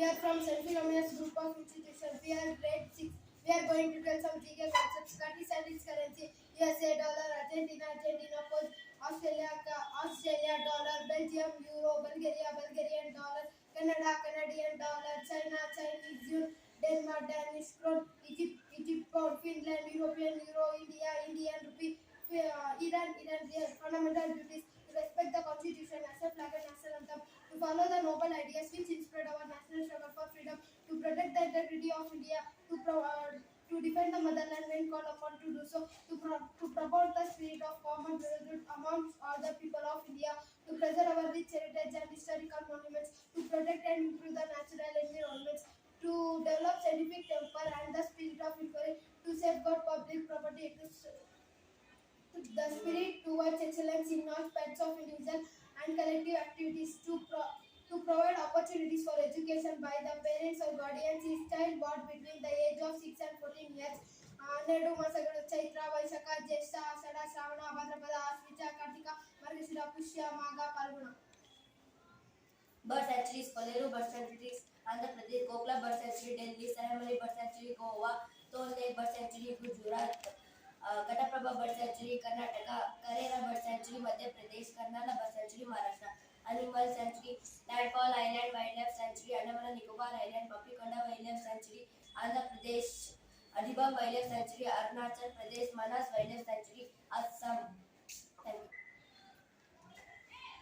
are from St. Philomena's group of institutions. We are grade 6. We are going to tell some GK concepts. Countries and its currency. USA dollar, Argentina pound, Australia dollar, Belgium euro, Bulgarian dollar, Canada Canadian dollar, China Chinese yuan, Denmark Danish krone, Egypt pound, Finland European euro, India Indian rupee, Iran real. Fundamental duties to respect the constitution, accept flag and national anthem, to follow the noble ideas which inspired our national struggle for freedom, to protect the integrity of India, to defend the motherland when called upon to do so, to promote the spirit of common brotherhood amongst all the people of India, to preserve our rich heritage and historical monuments, to protect and improve the natural environments, to develop scientific temper and the spirit of inquiry, to safeguard public property, the spirit towards excellence in all aspects of individual and collective activities, to provide opportunities for education by the parents or guardians is child born between the age of 6 and 14 years. 12 ಮಾಸಗಳು Chaitra Vaishakha Jyeshtha Ashadha Shravana Bhadrapada Ashwija Kartika Margashira Pushya Magha Phalguna. Bird sanctuaries: Koleru Bird Sanctuary, Andhra Pradesh; Kokla Bird Sanctuary, Delhi; Saramali Bird Sanctuary, Goa; Tol Lake Bird Sanctuary, Gujarat; Ghataprabha Bird Sanctuary, Karnataka; Karera Bird Sanctuary, Madhya Pradesh; Karnala Bird Sanctuary, Maharashtra; Animal Sanctuary: Landfall Island Wildlife Sanctuary, Andaman and Nicobar Island; Papikonda Wildlife Sanctuary, Andhra Pradesh; Adibam Wildlife Sanctuary, Arunachal Pradesh; Manas Wildlife Sanctuary, Assam. Thank you.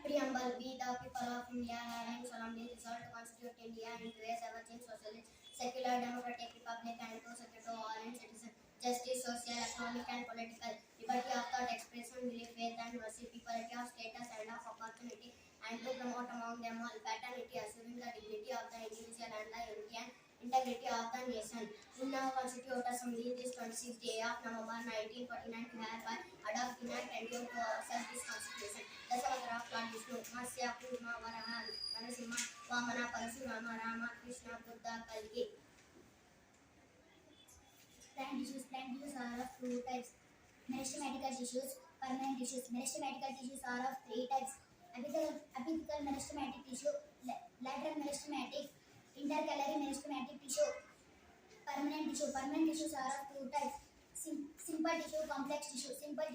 Preamble. We, the people of India, having solemnly resolved to constitute India into a sovereign, socialist, secular, democratic republic, and to secure to all its citizens justice, social, economic, and political liberty of thought, expression, belief, faith, and worship, equality of status and of opportunity, and to promote among them all fraternity, assuring the dignity of the individual and the unity and integrity of the nation. We now constitute assembly in this 26th day of November 1949 to hereby adopt, enact, and give to ourselves this constitution. The seventh of Lord Vishnu, Masya, Kurma, Varaha, Narasimha, Vamana, Parasurama, Rama, Krishna, Buddha, Kalki. Plant tissues are of two types: meristematic tissues, permanent tissues. Meristematic tissues are of three types: apical meristematic tissue, lateral meristematic, intercalary meristematic tissue. Permanent tissues are of two types: simple tissue, complex tissue. Simple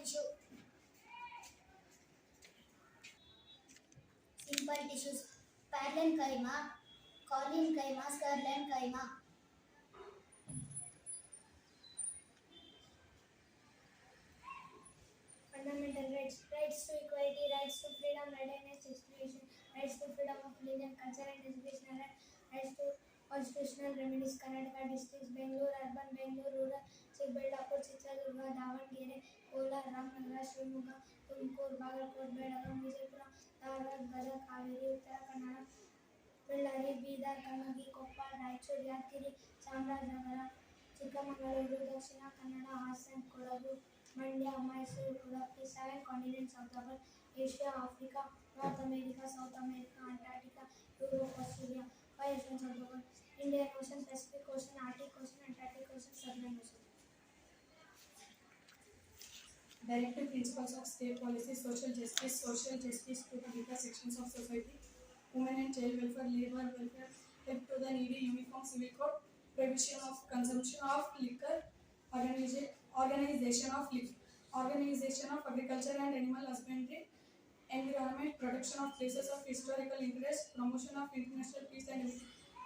tissues: parenchyma, collenchyma, sclerenchyma. Fundamental rights: rights to equality, rights to freedom, right against discrimination, rights to freedom of religion, culture and education, rights to constitutional remedies. Karnataka districts: Bangalore urban, Bangalore rural, Chikkballapur, Chitradurga, Davangere, Kolar, Ramnagar, Shivamogga, Tumkur, Bagalkot, Belagavi, Vijaypura, Dharwad, Gadag, Haveri, Uttara Kannada, Bellary, Bidar, Kannagi, Koppal, Raichur, Yadgiri, Chamarajanagar, Chikkamangaluru, Dakshina Kannada, Hassan, Kodagu, Mandya, Mysore, Udupi. 7 continents of the world: Asia, Africa, North America, South America, Antarctica, Europe, Australia. 5 oceans of the world: Indian Ocean, Pacific Ocean, Arctic Ocean, Antarctic Ocean, Southern Ocean. Directive principles of state policy: social justice to the weaker sections of society, women and child welfare, labor welfare, help to the needy, uniform civil code, prohibition of consumption of liquor, organization of agriculture and animal husbandry, environment, protection of places of historical interest, promotion of international peace and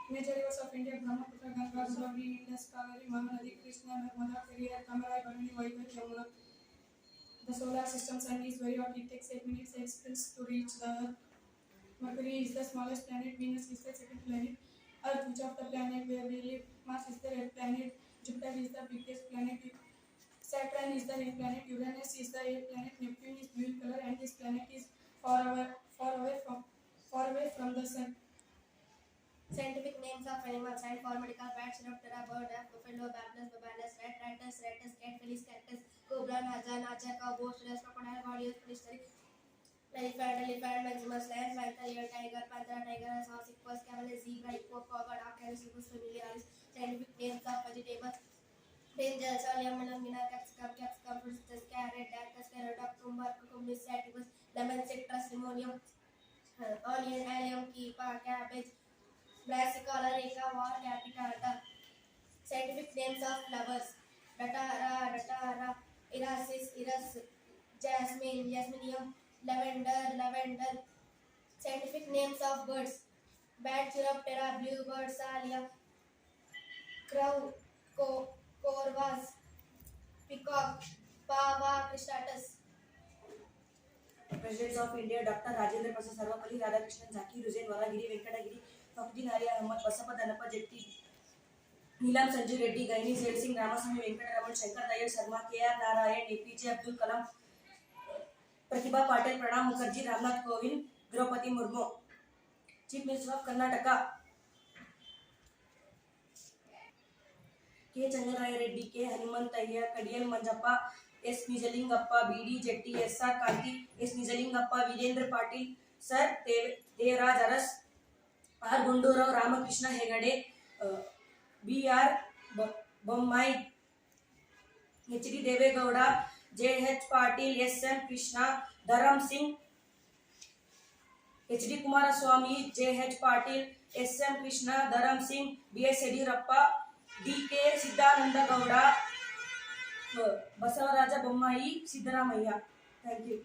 major rivers of India: Brahmaputra, Ganga, Godavari, Indus, Kaveri, Mahanadi, Krishna, Narmada, Periyar, Kamarai, Bhavani, Vaigai, Yamuna. The solar system: sun is very hot, it takes 8 minutes 8 seconds to reach the Earth. Mercury is the smallest planet, Venus is the second planet, Earth, which of the planet where we live? Mars is the red planet, Jupiter is the biggest planet, Saturn is the red planet, Uranus is the eighth planet, Neptune is blue in color, and this planet is far away from the sun. Scientific names of animals: and for medical facts: Leptera, bird, buffalo, babblers, babanus, rat, ratus, ratus, cat, felis, cactus, cobra, naja, cow, bostrus, crocodile, gaudius, prehistoric, elephant, maximus, lion, python, tiger, panther, tiger, horse, hippos, camel, zebra, hippo, cobra, Canis familiaris. Scientific names of vegetables: brinjal, solium, melongena, capsicum, fruits, carrot, dacus, carrot, cucumber, cucumbers, sativus, lemon, citrus, limonium, onion, allium, keepa, cabbage, brassica. Scholar Eka War Capitata. Scientific names of flowers. Datara, Iris, Jasmine, Jasminium, Lavender. Scientific names of birds. Bat, Chiroptera, bluebird, Salia, crow, corvus, peacock, Pava, cristatus. Presidents of India: Dr. Rajendra Prasad, Sarvapalli Radhakrishnan, Zakir Hussain, Varagiri Venkatagiri, Fakhruddin Arya Ahmad, Basappa Dhanappa Jetti, Neelam Sanjay Reddy, Gaini Zaid Singh, Ramaswamy Venkataraman, Shankar Dayal Sharma, K.R. Narayan, APJ Abdul Kalam, Pratibha Patil, Pranab Mukherjee, Ramnath Kovind, Draupadi Murmu. Chief Minister of Karnataka: K. Chandraya Reddy, K. Hanumanthayya, Kadiyal Manjappa, S. Nijalingappa, B.D. Jetti, S.R. Kanti, S. Nijalingappa, Virendra Patil, Sir Devraj Aras, R. Gundurao, Ramakrishna Hegade, B.R. Bommai, H.D. Devegowda, J.H. Patil, S.M. Krishna, Dharam Singh, H.D. Kumaraswamy, J.H. Patil, S.M. Krishna, Dharam Singh, B.S. Yediyurappa, D.K. Siddhananda Gowda, Basavaraja Bommai, Siddaramaiah. Thank you.